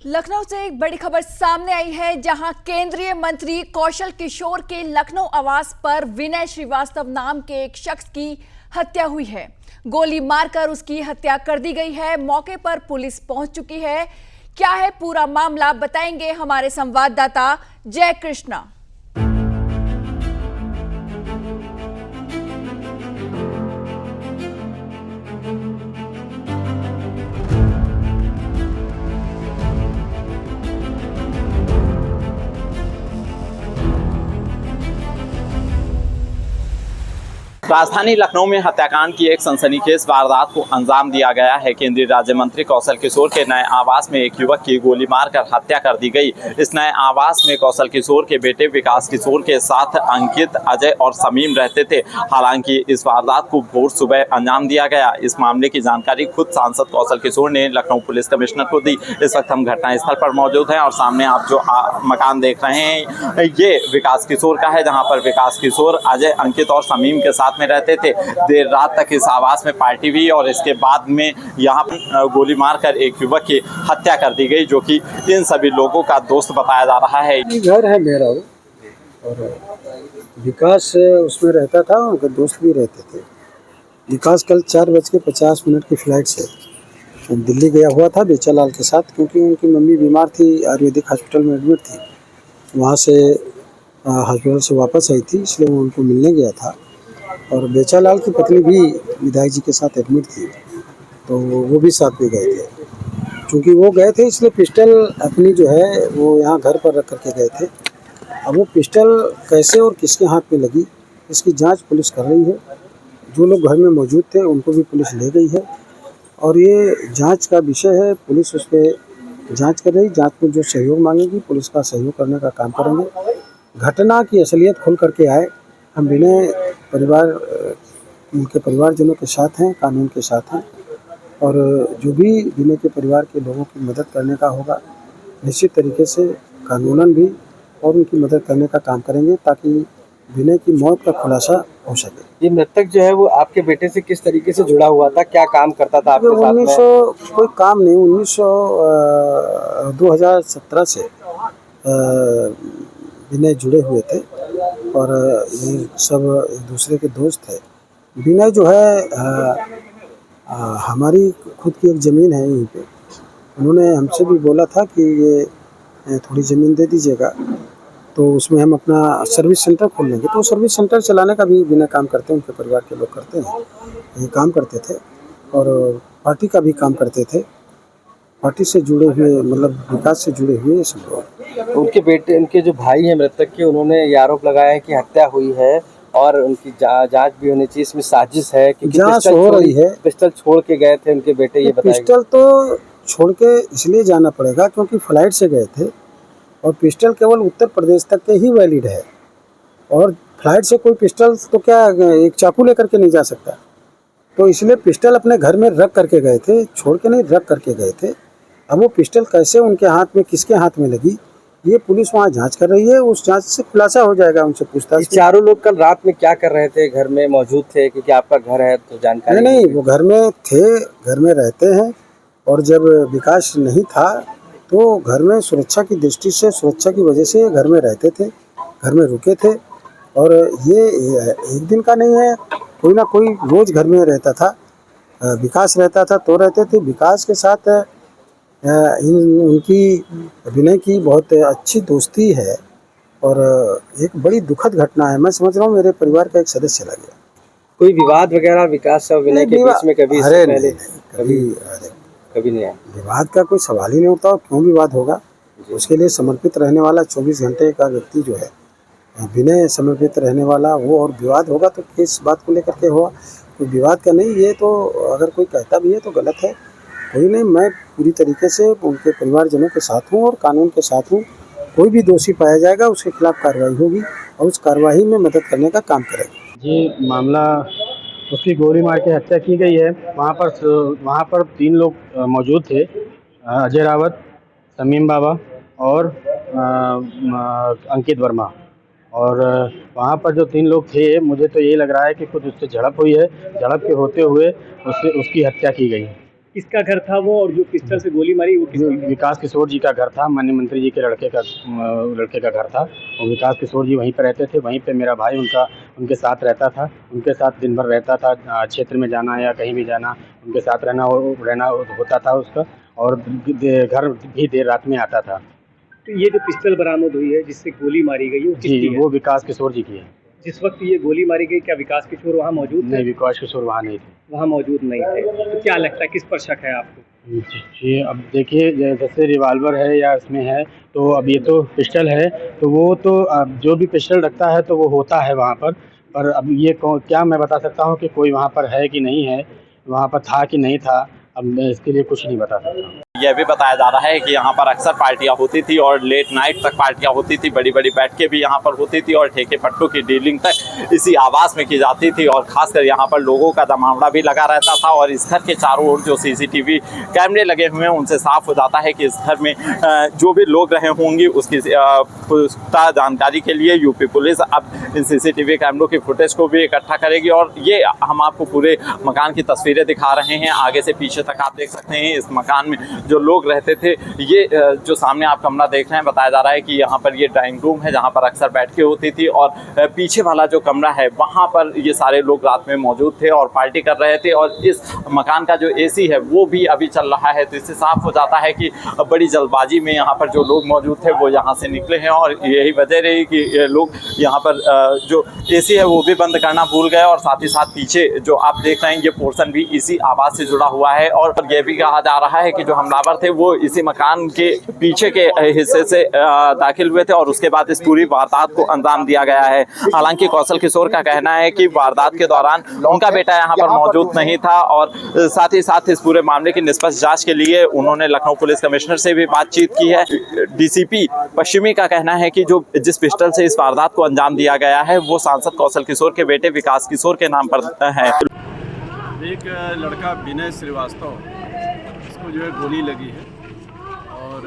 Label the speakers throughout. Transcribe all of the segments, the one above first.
Speaker 1: लखनऊ से एक बड़ी खबर सामने आई है, जहां केंद्रीय मंत्री कौशल किशोर के लखनऊ आवास पर विनय श्रीवास्तव नाम के एक शख्स की हत्या हुई है। गोली मारकर उसकी हत्या कर दी गई है। मौके पर पुलिस पहुंच चुकी है। क्या है पूरा मामला, बताएंगे हमारे संवाददाता जय कृष्णा।
Speaker 2: राजधानी लखनऊ में हत्याकांड की एक सनसनीखेज वारदात को अंजाम दिया गया है। केंद्रीय राज्य मंत्री कौशल किशोर के नए आवास में एक युवक की गोली मारकर हत्या कर दी गई। इस नए आवास में कौशल किशोर के बेटे विकास किशोर के साथ अंकित, अजय और समीम रहते थे। हालांकि इस वारदात को भोर सुबह अंजाम दिया गया। इस मामले की जानकारी खुद सांसद कौशल किशोर ने लखनऊ पुलिस कमिश्नर को दी। इस वक्त हम घटनास्थल पर मौजूद हैं और सामने आप जो मकान देख रहे हैं ये विकास किशोर का है, जहाँ पर विकास किशोर अजय, अंकित और समीम के साथ में रहते थे। देर रात तक इस आवास में पार्टी हुई और इसके बाद में यहाँ पर गोली मारकर एक युवक की हत्या कर दी गई, जो कि इन सभी लोगों का दोस्त बताया जा रहा है।
Speaker 3: घर है मेरा वो, और विकास उसमें रहता था, उनके दोस्त भी रहते थे। विकास कल 4:50 की फ्लाइट से दिल्ली गया हुआ था बेचालाल के साथ, क्योंकि उनकी मम्मी बीमार थी, आयुर्वेदिक हॉस्पिटल में एडमिट थी। वहाँ से हॉस्पिटल से वापस आई थी, इसलिए वो उनको मिलने गया था। और बेचालाल की पत्नी भी विधायक जी के साथ एडमिट थी, तो वो भी साथ में गए थे। क्योंकि वो गए थे इसलिए पिस्टल अपनी जो है वो यहाँ घर पर रख करके गए थे। अब वो पिस्टल कैसे और किसके हाथ में लगी, इसकी जांच पुलिस कर रही है। जो लोग घर में मौजूद थे उनको भी पुलिस ले गई है और ये जांच का विषय है। पुलिस उस पर जाँच कर रही। जाँच में जो सहयोग मांगेगी पुलिस का सहयोग करने का काम करेंगे। घटना की असलियत खुल करके आए। हम विनय परिवार, उनके परिवारजनों के साथ हैं, कानून के साथ हैं, और जो भी विनय के परिवार के लोगों की मदद करने का होगा निश्चित तरीके से कानूनन भी और उनकी मदद करने का काम करेंगे, ताकि विनय की मौत का खुलासा हो सके।
Speaker 4: ये मृतक जो है वो आपके बेटे से किस तरीके से जुड़ा हुआ था, क्या काम करता था आपके साथ में?
Speaker 3: कोई काम नहीं, 2017 से विनय जुड़े हुए थे और ये सब एक दूसरे के दोस्त थे। विनय जो है हमारी खुद की एक ज़मीन है यहीं पे, उन्होंने हमसे भी बोला था कि ये थोड़ी ज़मीन दे दीजिएगा, तो उसमें हम अपना सर्विस सेंटर खोल लेंगे। तो सर्विस सेंटर चलाने का भी विनय काम करते हैं, उनके परिवार के लोग करते हैं, ये काम करते थे और पार्टी का भी काम करते थे। पार्टी से जुड़े हुए, मतलब विकास से जुड़े हुए ये सब लोग।
Speaker 4: उनके बेटे, उनके जो भाई हैं मृतक के, उन्होंने ये आरोप लगाया है कि हत्या हुई है और उनकी जांच भी होनी चाहिए, इसमें साजिश है, क्योंकि
Speaker 3: जांच हो रही है।
Speaker 4: पिस्टल छोड़ के गए थे उनके बेटे, ये बताइए।
Speaker 3: पिस्टल तो छोड़ के इसलिए जाना पड़ेगा क्योंकि फ्लाइट से गए थे और पिस्टल केवल उत्तर प्रदेश तक के ही वैलिड है, और फ्लाइट से कोई पिस्टल तो क्या एक चाकू लेकर के नहीं जा सकता, तो इसलिए पिस्टल अपने घर में रख करके गए थे, छोड़ के नहीं, रख करके गए थे। अब वो पिस्टल कैसे उनके हाथ में, किसके हाथ में लगी, ये पुलिस वहाँ जांच कर रही है। उस जांच से खुलासा हो जाएगा, उनसे पूछताछ।
Speaker 4: चारों लोग कल रात में क्या कर रहे थे? घर में मौजूद थे? क्योंकि आपका घर है तो जानकारी
Speaker 3: नहीं, वो घर में थे, घर में रहते हैं। और जब विकास नहीं था तो घर में सुरक्षा की दृष्टि से, सुरक्षा की वजह से घर में रहते थे, घर में रुके थे। और ये एक दिन का नहीं है, कोई ना कोई रोज़ घर में रहता था। विकास रहता था तो रहते थे। विकास के साथ उनकी विनय की बहुत अच्छी दोस्ती है और एक बड़ी दुखद घटना है। मैं समझ रहा हूँ मेरे परिवार का एक सदस्य चला गया।
Speaker 4: कोई विवाद वगैरह विकास और विनय के बीच में कभी?
Speaker 3: अरे
Speaker 4: पहले
Speaker 3: कभी
Speaker 4: नहीं आया।
Speaker 3: विवाद का कोई सवाल ही नहीं उठता। और क्यों विवाद होगा? उसके लिए समर्पित रहने वाला 24 घंटे का व्यक्ति जो है विनय, समर्पित रहने वाला वो, और विवाद होगा तो किस बात को लेकर के हुआ? कोई विवाद का नहीं। ये तो अगर कोई कहता भी है तो गलत है। कोई नहीं, मैं पूरी तरीके से उनके परिवारजनों के साथ हूँ और कानून के साथ हूँ। कोई भी दोषी पाया जाएगा उसके खिलाफ कार्रवाई होगी और उस कार्रवाई में मदद करने का काम करेंगे।
Speaker 5: जी, मामला उसकी गोली मार के हत्या की गई है। वहाँ पर 3 लोग मौजूद थे, अजय रावत, समीम बाबा और अंकित वर्मा। और वहाँ पर जो 3 लोग थे, मुझे तो ये लग रहा है कि कुछ उससे झड़प हुई है। झड़प के होते हुए उसकी हत्या की गई है।
Speaker 6: किसका घर था वो, और जो पिस्टल से गोली मारी वो
Speaker 5: जो
Speaker 6: किसकी?
Speaker 5: विकास किशोर जी का घर था, माननीय मंत्री जी के लड़के का घर था। और विकास किशोर जी वहीं पर रहते थे। वहीं पे मेरा भाई उनके साथ रहता था। उनके साथ दिन भर रहता था, क्षेत्र में जाना या कहीं भी जाना उनके साथ रहना होता था उसका। और घर भी देर रात में आता था।
Speaker 6: तो ये जो पिस्टल बरामद हुई है जिससे गोली मारी गई वो किसकी
Speaker 5: जी,
Speaker 6: है?
Speaker 5: वो विकास किशोर जी की है।
Speaker 6: जिस वक्त ये गोली मारी गई क्या विकास किशोर वहाँ मौजूद थे?
Speaker 5: नहीं, विकास किशोर वहाँ नहीं थे।
Speaker 6: वहाँ मौजूद नहीं थे। तो क्या लगता है किस पर शक है आपको?
Speaker 5: जी, अब देखिए जैसे रिवॉल्वर है या इसमें है, तो अब ये तो पिस्टल है, तो वो तो अब जो भी पिस्टल रखता है तो वो होता है वहाँ पर अब ये क्या मैं बता सकता हूँ कि कोई वहाँ पर है कि नहीं है, वहाँ पर था कि नहीं था, अब मैं इसके लिए कुछ नहीं बता सकता।
Speaker 2: यह भी बताया जा रहा है कि यहाँ पर अक्सर पार्टियां होती थी और लेट नाइट तक पार्टियां होती थी, बड़ी बड़ी बैठकें भी यहाँ पर होती थी और ठेके पट्टों की डीलिंग तक इसी आवास में की जाती थी। और खासकर यहाँ पर लोगों का जमावड़ा भी लगा रहता था। और इस घर के चारों ओर जो CCTV कैमरे लगे हुए हैं उनसे साफ हो जाता है कि इस घर में जो भी लोग रहे होंगे उसकी पुख्ता जानकारी के लिए यूपी पुलिस अब इन CCTV कैमरों की फुटेज को भी इकट्ठा करेगी। और ये हम आपको पूरे मकान की तस्वीरें दिखा रहे हैं, आगे से पीछे तक आप देख सकते हैं। इस मकान में जो लोग रहते थे, ये जो सामने आप कमरा देख रहे हैं, बताया जा रहा है कि यहाँ पर ये ड्राइंग रूम है जहाँ पर अक्सर बैठकें होती थी। और पीछे वाला जो कमरा है वहाँ पर ये सारे लोग रात में मौजूद थे और पार्टी कर रहे थे। और इस मकान का जो AC है वो भी अभी चल रहा है। तो इससे साफ हो जाता है कि बड़ी जल्दबाजी में यहाँ पर जो लोग मौजूद थे वो यहाँ से निकले हैं। और यही वजह रही कि ये लोग यहाँ पर जो AC है वो भी बंद करना भूल गए। और साथ ही साथ पीछे जो आप देख रहे हैं ये पोर्शन भी इसी आवाज़ से जुड़ा हुआ है। और यह भी कहा जा रहा है कि जो हमलावर थे वो इसी मकान के पीछे के हिस्से से दाखिल हुए थे और उसके बाद इस पूरी वारदात को अंजाम दिया गया है। हालांकि कौशल किशोर का कहना है कि वारदात के दौरान उनका बेटा यहाँ पर मौजूद नहीं था। और साथ ही साथ इस पूरे मामले की निष्पक्ष जांच के लिए उन्होंने लखनऊ पुलिस कमिश्नर से भी बातचीत की है। DCP पश्चिमी का कहना है कि जो जिस पिस्टल से इस वारदात को अंजाम दिया गया है वो सांसद कौशल किशोर के बेटे विकास किशोर के नाम पर है।
Speaker 7: एक लड़का विनय श्रीवास्तव, इसको जो है गोली लगी है और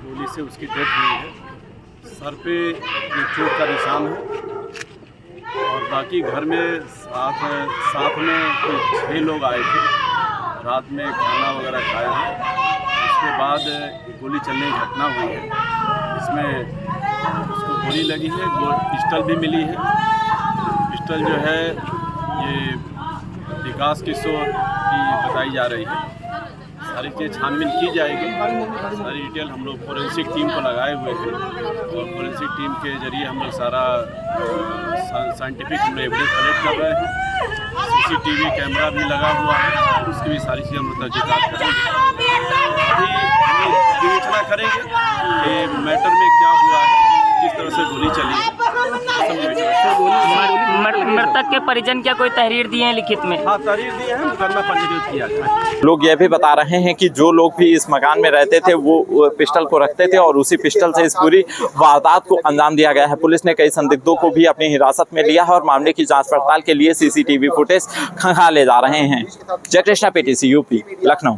Speaker 7: गोली से उसकी डेथ हुई है। सर पे एक चोट का निशान है और बाकी घर में साथ में कुछ 6 लोग आए थे, रात में खाना वगैरह खाया है। उसके बाद गोली चलने की घटना हुई है। इसमें उसको गोली लगी है, पिस्टल भी मिली है। पिस्टल जो है ये विकास किशोर की बताई जा रही है। सारी चीज़ छानबीन की जाएगी। सारी डिटेल हम लोग फोरेंसिक टीम को लगाए हुए हैं और फोरेंसिक टीम के जरिए हम लोग सारा साइंटिफिक हम लोग एविडेंस कलेक्ट कर रहे हैं। CCTV कैमरा भी लगा हुआ है, उसकी भी सारी चीज़ हम लोग तहकीकात करेंगे। अभी हम लोग विवेचना करेंगे कि मैटर में क्या हुआ है, किस तरह से गोली चली है।
Speaker 8: मृतक के परिजन क्या कोई तहरीर दिए हैं लिखित में?
Speaker 7: हाँ, तहरीर दिए हैं, मुकदमा पंजीकृत किया जाए।
Speaker 2: लोग यह भी बता रहे हैं कि जो लोग भी इस मकान में रहते थे वो पिस्टल को रखते थे और उसी पिस्टल से इस पूरी वारदात को अंजाम दिया गया है। पुलिस ने कई संदिग्धों को भी अपनी हिरासत में लिया है और मामले की जांच पड़ताल के लिए CCTV फुटेज खंगाले जा रहे हैं। जय कृष्णा, PTC यूपी, लखनऊ।